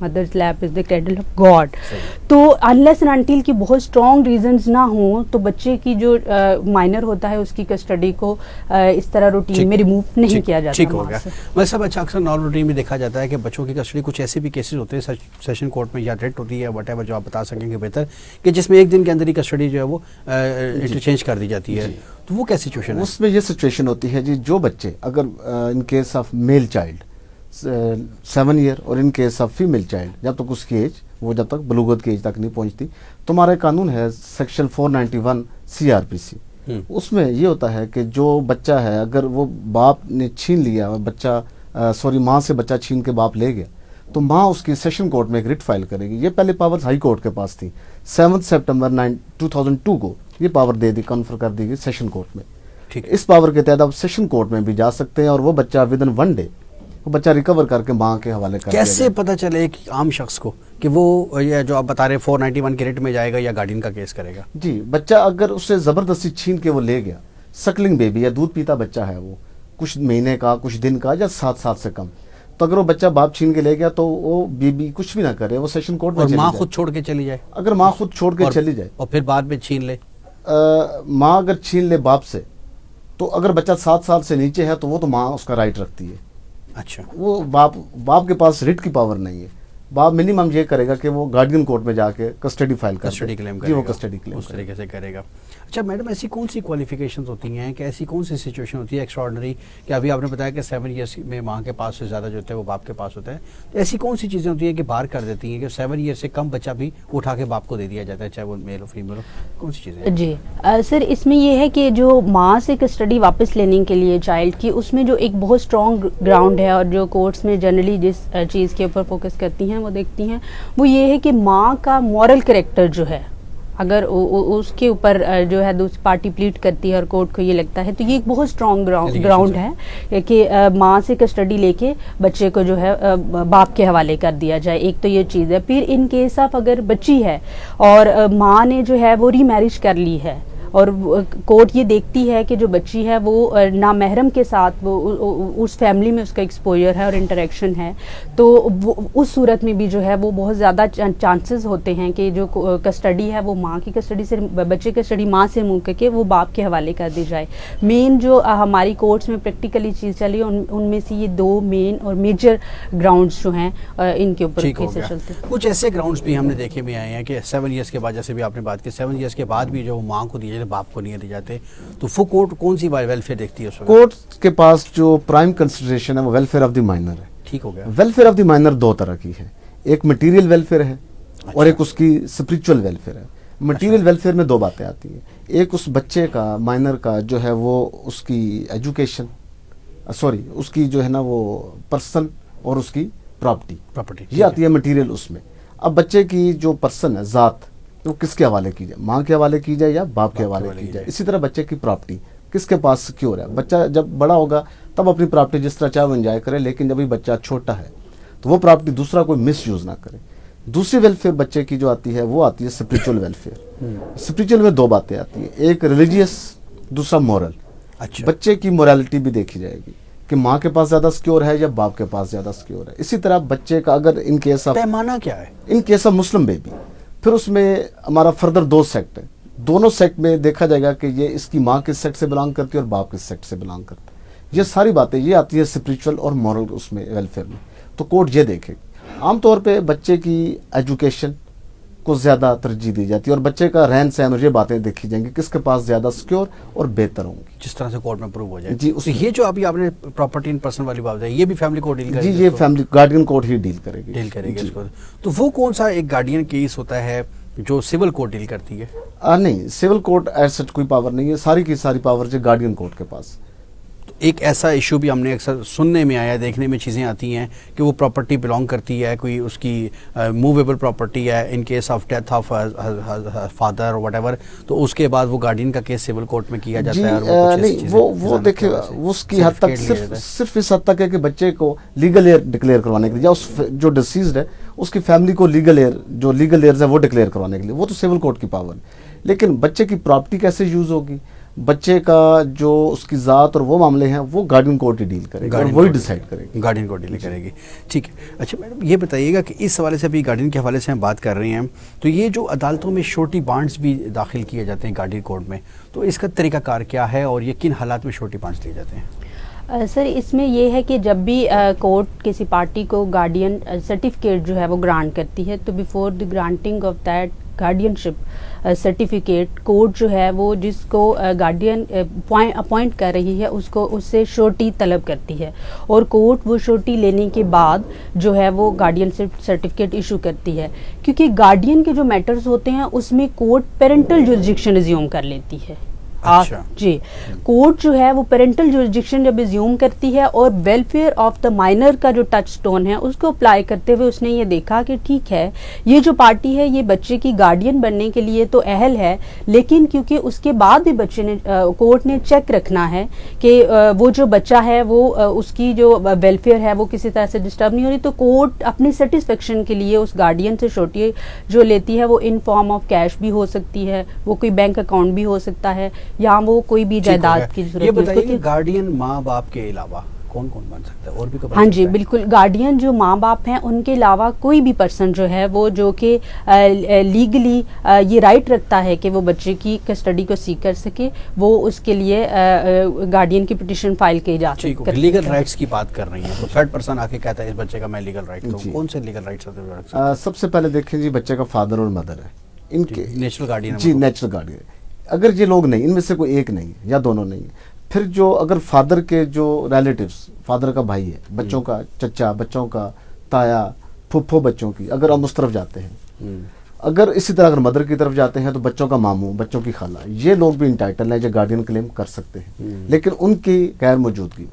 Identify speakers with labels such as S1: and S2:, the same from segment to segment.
S1: mother's lap is the cradle of God. تو unless and until کی بہت strong reasons نہ ہوں تو بچے کی جو مائنر ہوتا ہے اس کی کسٹڈی کو اس طرح روٹین میں ریموو نہیں کیا جاتا.
S2: ٹھیک ہو گیا. ویسے سب اچھا اکثر نارمل روٹین میں دیکھا جاتا ہے کہ بچوں کی کسٹڈی کچھ ایسے بھی کیسز ہوتے ہیں سیشن کورٹ میں یا ریٹ ہوتی ہے وٹ ایور جو آپ بتا سکیں گے بہتر کہ جس میں ایک دن کے اندر ہی کسٹڈی جو ہے وہ انٹرچینج کر دی جاتی ہے, تو وہ کیا سچویشن ہے؟
S3: اس میں یہ سچویشن ہوتی ہے جی, جو بچے اگر in case of male child 7 year اور in case of female child جب تک اس کی ایج وہ جب تک بلوغت کی ایج تک نہیں پہنچتی, تو ہمارا قانون ہے سیکشن 491 CRPC, اس میں یہ ہوتا ہے کہ جو بچہ ہے اگر وہ باپ نے چھین لیا بچہ ماں سے بچہ چھین کے باپ لے گیا تو ماں اس کی سیشن کورٹ میں ایک ریٹ فائل کرے گی. یہ پہلے پاور ہائی کورٹ کے پاس تھی. 7 سپٹمبر 2002 کو یہ پاور دے دی, کنفر کر دی گئی سیشن کورٹ میں. اس پاور کے تحت آپ سیشن کورٹ میں بھی جا سکتے ہیں اور وہ بچہ ود ان 1 ڈے وہ بچہ ریکور کر کے ماں کے حوالے کر.
S2: کیسے پتہ چلے ایک عام شخص کو کہ وہ یہ جو آپ بتا رہے 491 کے ریٹ میں جائے گا یا گارڈین کا کیس کرے گا؟
S3: جی, بچہ اگر اسے زبردستی چھین کے وہ لے گیا, سکلنگ بیبی یا دودھ پیتا بچہ ہے وہ کچھ مہینے کا کچھ دن کا یا 7 سال سے کم, تو اگر وہ بچہ باپ چھین کے لے گیا تو وہ بیبی کچھ بھی نہ کرے, وہ سیشن کورٹ میں
S2: اور ماں خود چھوڑ کے چلی جائے.
S3: اگر ماں خود چھوڑ کے چلی جائے
S2: اور پھر بعد میں چھین لے,
S3: ماں اگر چھین لے باپ سے, تو اگر بچہ 7 سال سے نیچے ہے تو وہ تو ماں اس کا رائٹ رکھتی ہے.
S2: اچھا,
S3: وہ باپ کے پاس ریٹ کی پاور نہیں ہے. باپ منیمم یہ کرے گا کہ وہ گارڈین کورٹ میں جا کے کسٹڈی فائل کر
S2: کسٹڈی کلیم
S3: جی, وہ کسٹڈی کلیم
S2: اس طریقے سے کرے گا. اچھا میڈم, ایسی کون سی کوالیفیکیشنز ہوتی ہیں کہ ایسی کون سی سچویشن ہوتی ہے ایکسٹراڈنری کہ ابھی آپ نے بتایا کہ 7 ایئرس میں ماں کے پاس سے زیادہ جو ہوتا ہے وہ باپ کے پاس ہوتا ہے, تو ایسی کون سی چیزیں ہوتی ہیں کہ باہر کر دیتی ہیں کہ 7 ایئر سے کم بچہ بھی اٹھا کے باپ کو دے دیا جاتا ہے, چاہے وہ میل ہو فیمیل ہو, کون سی چیزیں؟
S1: جی سر, اس میں یہ ہے کہ جو ماں سے کسٹڈی واپس لینے کے لیے چائلڈ کی, اس میں جو ایک بہت اسٹرانگ گراؤنڈ ہے اور جو کورٹس میں جنرلی جس چیز کے اوپر فوکس کرتی ہیں وہ دیکھتی ہیں, وہ یہ ہے کہ ماں کا مورل کریکٹر جو ہے اگر اس کے اوپر جو ہے دوسری پارٹی پلیٹ کرتی ہے اور کورٹ کو یہ لگتا ہے, تو یہ ایک بہت اسٹرانگ گراؤنڈ ہے کہ ماں سے کسٹڈی لے کے بچے کو جو ہے باپ کے حوالے کر دیا جائے. ایک تو یہ چیز ہے. پھر ان کیس آف اگر بچی ہے اور ماں نے جو ہے وہ ری میرج کر لی ہے اور کورٹ یہ دیکھتی ہے کہ جو بچی ہے وہ نامحرم کے ساتھ وہ اس فیملی میں اس کا ایکسپوجر ہے اور انٹریکشن ہے, تو اس صورت میں بھی جو ہے وہ بہت زیادہ چانسز ہوتے ہیں کہ جو کسٹڈی ہے وہ ماں کی کسٹڈی سے بچے کی کسٹڈی ماں سے منہ کر کے وہ باپ کے حوالے کر دی جائے. مین جو ہماری کورٹس میں پریکٹیکلی چیز چلی ان میں سے یہ 2 مین اور میجر گراؤنڈز جو ہیں ان کے اوپر کیسز چلتے ہیں.
S2: کچھ ایسے گراؤنڈز بھی ہم نے دیکھے بھی آئے ہیں کہ 7 ایئرس کے بعد, جیسے بھی آپ نے بات کی 7 ایئرس کے بعد بھی جو ماں کو دیے باپ کو نہیں دی جاتے, تو وہ کورٹ کون سی ویلفیئر دیکھتی ہے اس وقت؟
S3: کورٹ کے پاس جو پرائم کنسیڈریشن ہے وہ ویلفیئر آف دی مائنر ہے.
S2: ٹھیک ہو گیا.
S3: ویلفیئر آف دی مائنر 2 طرح کی ہے, ایک مٹیریل ویلفیئر ہے اور ایک اس کی اسپریچول ویلفیئر ہے. مٹیریل ویلفیئر میں 2 باتیں آتی ہیں, ایک اس بچے کا مائنر کا جو ہے وہ اس کی ایجوکیشن اس کی جو ہے نا وہ پرسن اور اس کی پراپرٹی یہ آتی ہے مٹیریل اس میں. اب بچے کی جو پرسن ہے ذات وہ کس کے حوالے کی جائے, ماں کے حوالے کی جائے یا باپ کے حوالے کی جائے. اسی طرح بچے کی پراپرٹی کس کے پاس سیکیور ہے. بچہ جب بڑا ہوگا تب اپنی پراپرٹی جس طرح چاہے وہ انجوائے کرے, لیکن جب بچہ چھوٹا ہے تو وہ پراپرٹی دوسرا کوئی مس یوز نہ کرے. دوسری ویلفیئر بچے کی جو آتی ہے وہ آتی ہے اسپریچول ویلفیئر. اسپریچول میں 2 باتیں آتی ہیں, ایک ریلیجیس, دوسرا مورل.
S2: اچھا,
S3: بچے کی مورالٹی بھی دیکھی جائے گی کہ ماں کے پاس زیادہ سیکیور ہے یا باپ کے پاس زیادہ سیکیور ہے. اسی طرح بچے کا اگر ان کیس آف
S2: پیمانہ کیا ہے,
S3: ان کیس آف مسلم بیبی, پھر اس میں ہمارا فردر 2 سیکٹ ہے. دونوں سیکٹ میں دیکھا جائے گا کہ یہ اس کی ماں کس سیکٹ سے بلانگ کرتی ہے اور باپ کس سیکٹ سے بلانگ کرتا ہے. یہ ساری باتیں یہ آتی ہے اسپریچول اور مورل اس میں ویلفیئر میں. تو کورٹ یہ دیکھے عام طور پہ بچے کی ایجوکیشن کو زیادہ ترجیح دی جاتی ہے اور بچے کا رہن سہن اور یہ باتیں دیکھی جائیں گی کس کے پاس زیادہ سیکیور اور بہتر ہوں گی,
S2: جس طرح سے کورٹ میں پروو ہو جائے.
S3: جی,
S2: یہ جو ابھی آپ نے پراپرٹی ان پرسن والی بات ہے, یہ بھی فیملی کورٹ ڈیل کرے گی؟
S3: جی, یہ فیملی گارڈین کورٹ ہی ڈیل کرے گی
S2: اس کو. تو وہ کون سا ایک گارڈین کیس ہوتا ہے جو سول کورٹ ڈیل کرتی ہے؟
S3: نہیں, سول کورٹ ایسا کوئی پاور نہیں ہے, ساری کی ساری پاور جو گارڈین کورٹ کے پاس.
S2: ایک ایسا ایشو بھی ہم نے اکثر سننے میں آیا, دیکھنے میں چیزیں آتی ہیں کہ وہ پراپرٹی بلانگ کرتی ہے, کوئی اس کی موویبل پراپرٹی ہے ان case of death of father what ever, تو اس کے بعد وہ گارڈین کا کیس سول کورٹ میں کیا جاتا ہے.
S3: نہیں, وہ دیکھیں اس کی حد تک صرف اس حد تک ہے کہ بچے کو لیگل ایئر ڈکلیئر کروانے کے لیے, یا اس جو ڈیسیزڈ ہے اس کی فیملی کو لیگل ایئرز ہے وہ ڈکلیئر کروانے کے لیے, وہ تو سول کورٹ کی پاور ہے. لیکن بچے کی پراپرٹی کیسے یوز ہوگی, بچے کا جو اس کی ذات اور وہ معاملے ہیں وہ گارڈین کورٹ ہی ڈیل کرے گا اور وہی ڈیسائیڈ کرے گا.
S2: گارڈین کو ڈیل کرے گی. ٹھیک ہے. اچھا میڈم یہ بتائیے گا کہ اس حوالے سے ابھی گارڈین کے حوالے سے ہم بات کر رہے ہیں, تو یہ جو عدالتوں میں شورٹی بانڈز بھی داخل کیے جاتے ہیں گارڈین کورٹ میں, تو اس کا طریقہ کار کیا ہے اور یہ کن حالات میں شورٹی بانڈز لیے جاتے ہیں؟
S1: سر اس میں یہ ہے کہ جب بھی کورٹ کسی پارٹی کو گارڈین سرٹیفکیٹ جو ہے وہ گرانٹ کرتی ہے, تو before the granting of that guardian ship certificate, court جو ہے وہ جس کو گارڈین اپوائنٹ کر رہی ہے اس سے شورٹی طلب کرتی ہے, اور کورٹ وہ شورٹی لینے کے بعد جو ہے وہ گارڈین شپ سرٹیفکیٹ ایشو کرتی ہے. کیونکہ گارڈین کے جو میٹرز ہوتے ہیں اس میں کورٹ پیرنٹل جورسڈکشن ازیوم کر لیتی ہے.
S2: اچھا.
S1: جی, کورٹ جو ہے وہ پیرنٹل جورسڈکشن جب ازیوم کرتی ہے اور ویلفیئر آف دا مائنر کا جو ٹچ سٹون ہے اس کو اپلائی کرتے ہوئے اس نے یہ دیکھا کہ ٹھیک ہے یہ جو پارٹی ہے یہ بچے کی گارڈین بننے کے لیے تو اہل ہے, لیکن کیونکہ اس کے بعد بھی بچے نے کورٹ نے چیک رکھنا ہے کہ وہ جو بچہ ہے وہ اس کی جو ویلفیئر ہے وہ کسی طرح سے ڈسٹرب نہیں ہو رہی, تو کورٹ اپنی سیٹسفیکشن کے لیے اس گارڈین سے شورٹی جو لیتی ہے وہ ان فارم آف کیش بھی ہو سکتی ہے, وہ کوئی بینک اکاؤنٹ بھی ہو سکتا ہے, یا وہ کوئی بھی جائیداد کی ضرورت.
S2: یہ بتائیے کہ گارڈین ماں باپ کے علاوہ کون کون بن سکتا ہے, اور بھی کوئی؟
S1: ہاں جی بالکل, گارڈین جو ماں باپ ہیں ان کے علاوہ کوئی بھی پرسن جو ہے وہ جو کہ لیگلی یہ رائٹ رکھتا ہے کہ وہ بچے کی کسٹڈی کو سیک کر سکے, وہ اس کے لیے گارڈین کی پٹیشن فائل کی جا سکتی ہے.
S2: لیگل رائٹس کی بات کر رہی ہیں, تو تھرڈ پرسن آ کے کہتا ہے اس بچے کا میں لیگل رائٹ کروں, کون سے لیگل رائٹس ہوتے ہیں؟
S3: سب سے پہلے دیکھیں جی بچے کا فادر اور مدر ہے, ان کے
S2: نیچرل گارڈین.
S3: جی نیچرل گارڈین. اگر یہ لوگ نہیں, ان میں سے کوئی ایک نہیں ہے یا دونوں نہیں ہے, پھر جو اگر فادر کے جو ریلیٹیوز, فادر کا بھائی ہے, بچوں کا چچا, بچوں کا تایا, پھپھو بچوں کی, اگر ہم اس طرف جاتے ہیں, اگر اسی طرح اگر مدر کی طرف جاتے ہیں تو بچوں کا ماموں, بچوں کی خالہ, یہ لوگ بھی انٹائٹل ہیں جو گارڈین کلیم کر سکتے ہیں, لیکن ان کی غیر موجودگی.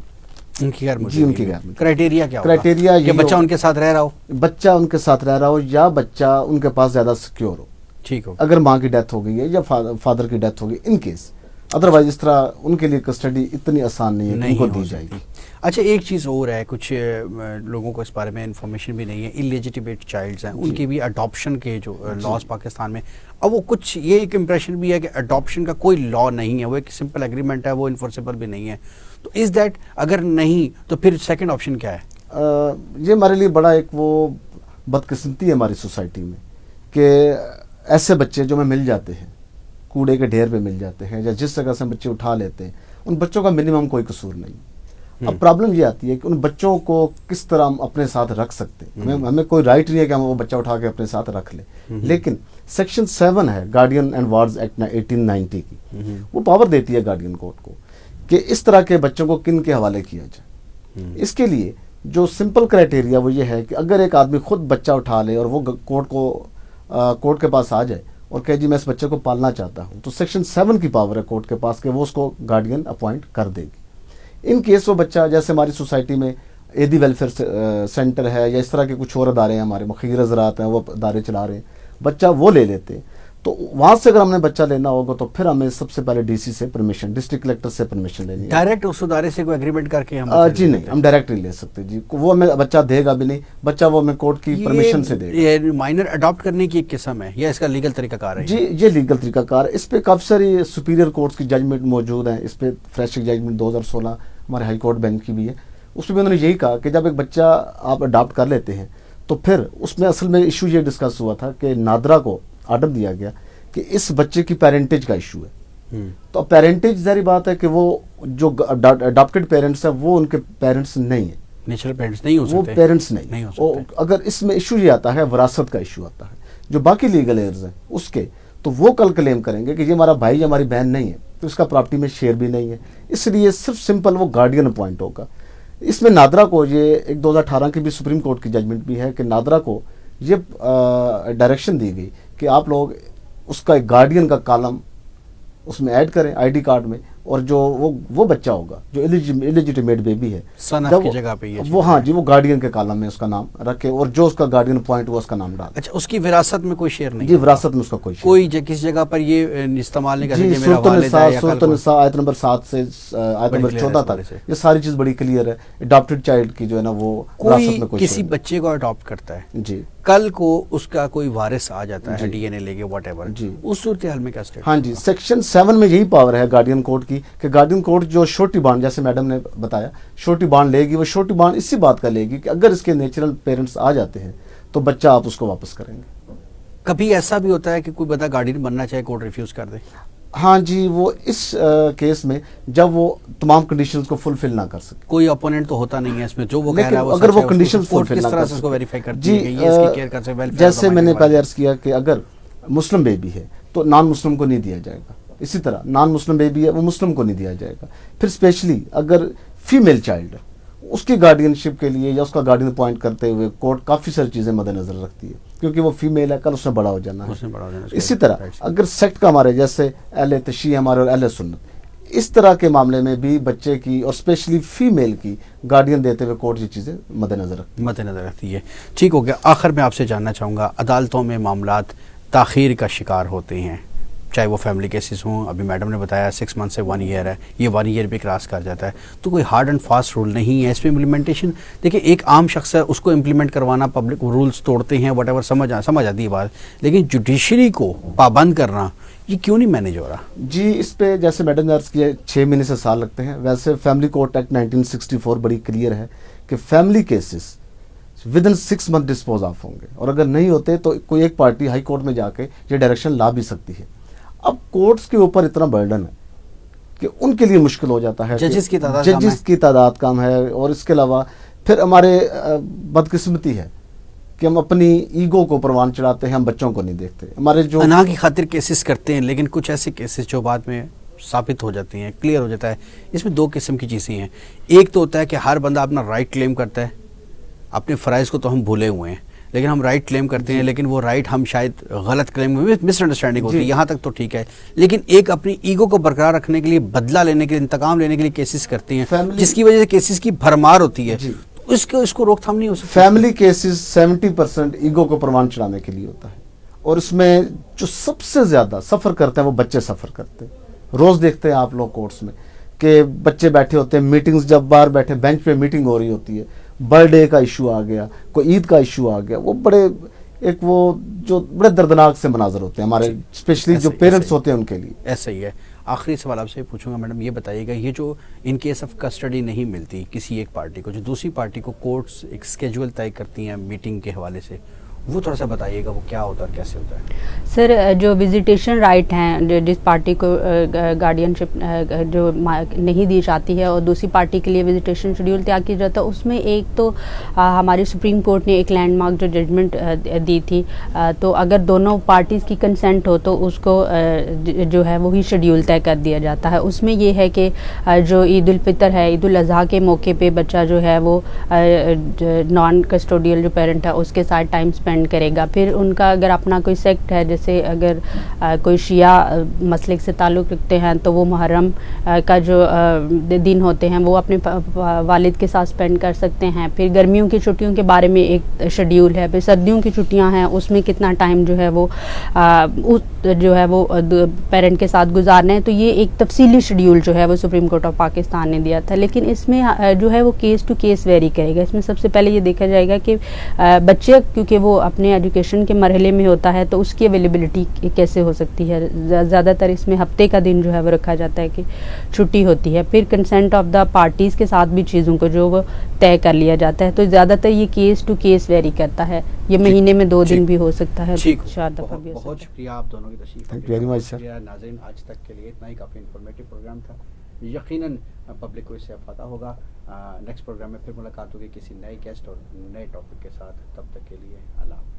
S2: ان کی غیر
S3: جی ان کی غیر موجودگی.
S2: کرائٹیریا کیا ہوگا؟
S3: کرائٹیریا
S2: یہ بچہ ان کے ساتھ رہ رہا ہو,
S3: بچہ ان کے ساتھ رہ رہا ہو, یا بچہ ان کے پاس زیادہ سیکیور ہو.
S2: ٹھیک ہو,
S3: اگر ماں کی ڈیتھ ہو گئی ہے یا فادر کی ڈیتھ ہو گئی, ان کیس. ادروائز اس طرح ان کے لیے کسٹڈی اتنی آسان نہیں ہے کہ ان کو دی جائے گی.
S2: اچھا ایک چیز اور ہے, کچھ لوگوں کو اس بارے میں انفارمیشن بھی نہیں ہے, انلیجیٹیمیٹ چائلڈز ہیں, ان کی بھی اڈاپشن کے جو لاز پاکستان میں, اب وہ کچھ یہ ایک امپریشن بھی ہے کہ اڈاپشن کا کوئی لا نہیں ہے, وہ ایک سمپل ایگریمنٹ ہے, وہ انفورسیبل بھی نہیں ہے, تو از دیٹ اگر نہیں تو پھر سیکنڈ آپشن کیا ہے؟
S3: یہ ہمارے لیے بڑا ایک وہ بدقسمتی ہے ہماری سوسائٹی میں کہ ایسے بچے جو میں مل جاتے ہیں, کوڑے کے ڈھیر پہ مل جاتے ہیں, یا جس جگہ سے بچے اٹھا لیتے ہیں, ان بچوں کا منیمم کوئی قصور نہیں. اب پرابلم یہ آتی ہے کہ ان بچوں کو کس طرح ہم اپنے ساتھ رکھ سکتے ہیں. ہمیں کوئی رائٹ نہیں ہے کہ ہم وہ بچہ اٹھا کے اپنے ساتھ رکھ لیں, لیکن سیکشن 7 ہے گارڈین اینڈ وارڈز ایکٹ 1890 کی, وہ پاور دیتی ہے گارڈین کورٹ کو کہ اس طرح کے بچوں کو کن کے حوالے کیا جائے. اس کے لیے جو سمپل کرائٹیریا وہ یہ ہے کہ اگر ایک آدمی خود بچہ اٹھا لے اور وہ کورٹ کے پاس آ جائے اور کہ جی میں اس بچے کو پالنا چاہتا ہوں, تو سیکشن 7 کی پاور ہے کورٹ کے پاس کہ وہ اس کو گارڈین اپوائنٹ کر دے گی. ان کیس وہ بچہ, جیسے ہماری سوسائٹی میں ایدی ویلفیئر سینٹر ہے یا اس طرح کے کچھ اور ادارے ہیں, ہمارے مخیر حضرات ہیں وہ ادارے چلا رہے ہیں, بچہ وہ لے لیتے ہیں, تو وہاں سے اگر ہم نے بچہ لینا ہوگا تو پھر ہمیں سب سے پہلے ڈی سی سے پرمیشن, ڈسٹرکٹ کلیکٹر سے پرمیشن لینی ہے.
S2: ڈائریکٹ اس ادارے سے کوئی ایگریمنٹ کر کے ہم
S3: جی نہیں, ہم ڈائریکٹ نہیں لے سکتے جی, وہ ہمیں بچہ دے گا بھی نہیں, بچہ وہ ہمیں کورٹ کی پرمیشن سے دے گا.
S2: یہ مائنر اڈاپٹ کرنے کی ایک قسم ہے یا اس کا لیگل طریقہ کار ہے؟
S3: جی یہ لیگل طریقہ کار ہے. اس پہ کافی ساری سپیریئر کورٹس کی ججمنٹ موجود ہیں. اس پہ فریش ججمنٹ 2016 ہمارے ہائی کورٹ بینچ کی بھی ہے. اس میں انہوں نے یہی کہا کہ جب ایک بچہ آپ اڈاپٹ کر لیتے ہیں تو پھر اس میں اصل میں ایشو یہ ڈسکس ہوا تھا کہ نادرا کو آرڈر دیا گیا کہ اس بچے کی پیرنٹیج کا ایشو ہے. تو پیرنٹیج ظاہری بات ہے کہ وہ جو اڈاپٹیڈ پیرنٹس ہیں وہ ان کے پیرنٹس نہیں ہیں,
S2: نیچرل پیرنٹس نہیں ہو سکتے,
S3: وہ پیرنٹس نہیں ہو سکتے. اگر اس میں ایشو یہ آتا ہے وراثت کا ایشو آتا ہے, جو باقی لیگل ایئرز ہیں اس کے, تو وہ کل کلیم کریں گے کہ یہ ہمارا بھائی یا ہماری بہن نہیں ہے, تو اس کا پراپرٹی میں شیئر بھی نہیں ہے, اس لیے صرف سمپل وہ گارڈین اپوائنٹ ہوگا. اس میں نادرا کو یہ ایک 2018 کی بھی سپریم کورٹ کی ججمنٹ بھی ہے کہ نادرا کو یہ ڈائریکشن دی گئی کہ آپ لوگ اس کا ایک گارڈین کا کالم اس میں ایڈ کریں آئی ڈی کارڈ میں, اور جو وہ بچہ ہوگا جو ایلیجیٹیمیٹ بیبی ہے
S2: Son of
S3: جب
S2: کی جگہ پہ یہ
S3: وہ ہاں جی وہ گارڈین کے کالم میں اس کا نام رکھے اور جو اس کا گارڈین پوائنٹ ہوا اس کا نام ڈالے.
S2: اچھا اس کی وراثت میں کوئی شیئر نہیں
S3: جی وراثت میں اس کا کوئی
S2: کسی جگہ پر یہ استعمال نہیں کر
S3: جی
S2: سکتے میرا
S3: سورۃ
S2: والد
S3: النساء
S2: ہے یا
S3: سورۃ
S2: کل
S3: النساء آیت نمبر 7 سے آیت
S2: بڑی
S3: نمبر
S2: clear ہے
S3: 14
S2: اس بارے
S3: تک
S2: سے.
S3: یہ ساری چیز بڑی کلیئر ہے. اڈاپٹڈ چائلڈ کی جو ہے نا وہ وراثت
S2: کوئی
S3: میں کوئی
S2: کسی
S3: شیئر
S2: بچے کو اڈاپٹ کرتا ہے
S3: نہیں. جی
S2: کل کو اس کا کوئی وارث آ جاتا ہے
S3: جی.
S2: ڈی این اے لے کے واٹ ایور
S3: جی.
S2: اس صورتحال میں کیا اسٹیٹ
S3: ہاں جی سیکشن 7 میں یہی پاور ہے گارڈین کورٹ کی کہ گارڈین کورٹ جو شورٹی بانڈ جیسے میڈم نے بتایا شورٹی بانڈ لے گی وہ شورٹی بانڈ اسی بات کا لے گی کہ اگر اس کے نیچرل پیرنٹس آ جاتے ہیں تو بچہ آپ اس کو واپس کریں گے.
S2: کبھی ایسا بھی ہوتا ہے کہ کوئی بندہ گارڈین بننا چاہے کورٹ ریفیوز کر دے
S3: ہاں جی وہ اس کیس میں جب وہ تمام کنڈیشنز کو فلفل نہ کر سکے
S2: کوئی اپوننٹ تو ہوتا نہیں ہے اس میں جو وہ کہہ
S3: لیکن
S2: رہا ہے
S3: اگر
S2: سچ
S3: وہ
S2: ہے،
S3: کنڈیشنز
S2: کورٹ
S3: فلفل
S2: کس
S3: نہ
S2: طرح
S3: کر
S2: سے اس کو
S3: سکے.
S2: ویریفائی کرتی ہے کہ یہ اس کی کیئر کر سکے welfare
S3: جیسے
S2: of the
S3: میں نے
S2: minority.
S3: پہلے عرض کیا کہ اگر مسلم بیبی ہے تو نان مسلم کو نہیں دیا جائے گا. اسی طرح نان مسلم بیبی ہے وہ مسلم کو نہیں دیا جائے گا. پھر اسپیشلی اگر فیمیل چائلڈ ہے اس کی گارڈین شپ کے لیے یا اس کا گارڈین اپوائنٹ کرتے ہوئے کورٹ کافی ساری چیزیں مد نظر رکھتی ہے کیونکہ وہ فیمیل ہے کل اس نے بڑا ہو جانا
S2: اس نے بڑا ہو جانا ہے.
S3: ہے. اسی طرح اگر سیکٹ کا ہمارے جیسے اہل تشیع ہمارے اور اہل سنت اس طرح کے معاملے میں بھی بچے کی اور اسپیشلی فیمیل کی گارڈین دیتے ہوئے کورٹ یہ چیزیں مد نظر رکھتی
S2: مد نظر رکھتی ہے. ٹھیک ہو گیا. آخر میں آپ سے جاننا چاہوں گا عدالتوں میں معاملات تاخیر کا شکار ہوتے ہیں چاہے وہ فیملی کیسز ہوں. ابھی میڈم نے بتایا 6 منتھ سے 1 ایئر ہے یہ 1 ایئر بھی کراس کر جاتا ہے تو کوئی ہارڈ اینڈ فاسٹ رول نہیں ہے اس پہ امپلیمنٹیشن. دیکھیں ایک عام شخص ہے اس کو امپلیمنٹ کروانا پبلک رولز توڑتے ہیں واٹ ایور سمجھ آتی ہے بات لیکن جوڈیشری کو پابند کرنا یہ کیوں نہیں مینیج ہو رہا؟
S3: جی اس پہ جیسے میڈم نے عرض کیا 6 مہینے سے سال لگتے ہیں. ویسے فیملی کورٹ ایکٹ 1964 بڑی کلیئر ہے کہ family cases with in 6 month dispose of ہوں گے اور اگر نہیں ہوتے تو کوئی ایک پارٹی ہائی کورٹ میں جا کے یہ ڈائریکشن لا بھی سکتی ہے. اب کورٹس کے اوپر اتنا برڈن ہے کہ ان کے لیے مشکل ہو جاتا ہے.
S2: ججز کی تعداد کم ہے.
S3: ججز کی تعداد کم ہے اور اس کے علاوہ پھر ہمارے بدقسمتی ہے کہ ہم اپنی ایگو کو پروان چڑھاتے ہیں ہم بچوں کو نہیں دیکھتے. ہمارے جو
S2: انا کی خاطر کیسز کرتے ہیں لیکن کچھ ایسے کیسز جو بعد میں ثابت ہو جاتے ہیں کلیئر ہو جاتا ہے. اس میں 2 قسم کی چیزیں ہیں. ایک تو ہوتا ہے کہ ہر بندہ اپنا رائٹ کلیم کرتا ہے اپنے فرائض کو تو ہم بھولے ہوئے ہیں لیکن ہم رائٹ کلیم کرتے ہیں لیکن وہ رائٹ ہم شاید غلط کلیم مس انڈرسٹینڈنگ ہوتی ہے یہاں تک تو ٹھیک ہے لیکن ایک اپنی ایگو کو برقرار رکھنے کے لیے بدلہ لینے کے لیے انتقام لینے کے لیے کیسز کرتے ہیں جس کی وجہ سے کیسز کی بھرمار ہوتی ہے. اس کو روک تھام نہیں ہو سکتی.
S3: فیملی کیسز 70% ایگو کو پروان چڑھانے کے لیے ہوتا ہے اور اس میں جو سب سے زیادہ سفر کرتے ہیں وہ بچے سفر کرتے ہیں. روز دیکھتے ہیں آپ لوگ کورٹس میں کہ بچے بیٹھے ہوتے ہیں میٹنگز جب باہر بیٹھے بینچ پہ میٹنگ ہو رہی ہوتی ہے برتھ ڈے کا ایشو آ گیا کوئی عید کا ایشو آ گیا وہ بڑے دردناک سے مناظر ہوتے ہیں ہمارے اسپیشلی جو پیرنٹس ہوتے ہیں ان کے لیے.
S2: ایسا ہی ہے. آخری سوال آپ سے پوچھوں گا میڈم یہ بتائیے گا یہ جو ان کیس آف کسٹڈی نہیں ملتی کسی ایک پارٹی کو جو دوسری پارٹی کو کورٹس ایک اسکیجول طے کرتی ہیں میٹنگ کے حوالے سے وہ تھوڑا سا بتائیے گا وہ کیا ہوتا ہے کیسے ہوتا ہے؟
S1: سر جو وزیٹیشن رائٹ ہیں جس پارٹی کو گارڈین شپ جو نہیں دی جاتی ہے اور دوسری پارٹی کے لیے وزیٹیشن شیڈیول تیار کیا جاتا ہے اس میں ایک تو ہماری سپریم کورٹ نے ایک لینڈ مارک جو ججمنٹ دی تھی تو اگر دونوں پارٹیز کی کنسنٹ ہو تو اس کو جو ہے وہی شیڈیول طے کر دیا جاتا ہے. اس میں یہ ہے کہ جو عید الفطر ہے عید الاضحیٰ کے موقع پہ بچہ جو ہے وہ نان کسٹوڈیل جو پیرنٹ ہے اس کے ساتھ ٹائم اسپینڈ کرے گا. پھر ان کا اگر اپنا کوئی سیکٹ ہے جیسے اگر کوئی شیعہ مسلک سے تعلق رکھتے ہیں تو وہ محرم کا جو دن ہوتے ہیں وہ اپنے والد کے ساتھ اسپینڈ کر سکتے ہیں. پھر گرمیوں کی چھٹیوں کے بارے میں ایک شیڈیول ہے. پھر سردیوں کی چھٹیاں ہیں اس میں کتنا ٹائم جو ہے وہ پیرنٹ کے ساتھ گزارنا ہے. تو یہ ایک تفصیلی شیڈیول جو ہے وہ سپریم کورٹ آف پاکستان نے دیا تھا لیکن اس میں جو ہے وہ کیس ٹو کیس ویری کرے گا. اس میں سب سے پہلے یہ دیکھا جائے گا کہ بچے کیونکہ وہ اپنے ایجوکیشن کے مرحلے میں ہوتا ہے تو اس کی اویلیبلٹی کیسے ہو سکتی ہے. زیادہ تر اس میں ہفتے کا دن جو ہے وہ رکھا جاتا ہے کہ چھٹی ہوتی ہے. پھر کنسنٹ آف دا پارٹیز کے ساتھ بھی چیزوں کو جو وہ طے کر لیا جاتا ہے. تو زیادہ تر یہ کیس ٹو کیس ویری کرتا ہے. یہ مہینے میں 2 دن بھی ہو سکتا ہے 4 دفعہ بھی ہو سکتا ہے.
S2: بہت شکریہ آپ دونوں کی تشریف.
S3: تھینک یو ویری مچ سر.
S2: ناظرین آج تک کے لیے اتنا ہی کافی انفارمیٹو پروگرام تھا. یقیناً پبلک کو اس سے افادہ ہوگا. نیکسٹ پروگرام میں پھر ملاقات ہوگی کسی نئے گیسٹ اور نئے ٹاپک کے ساتھ. تب تک کے لیے اللہ حافظ.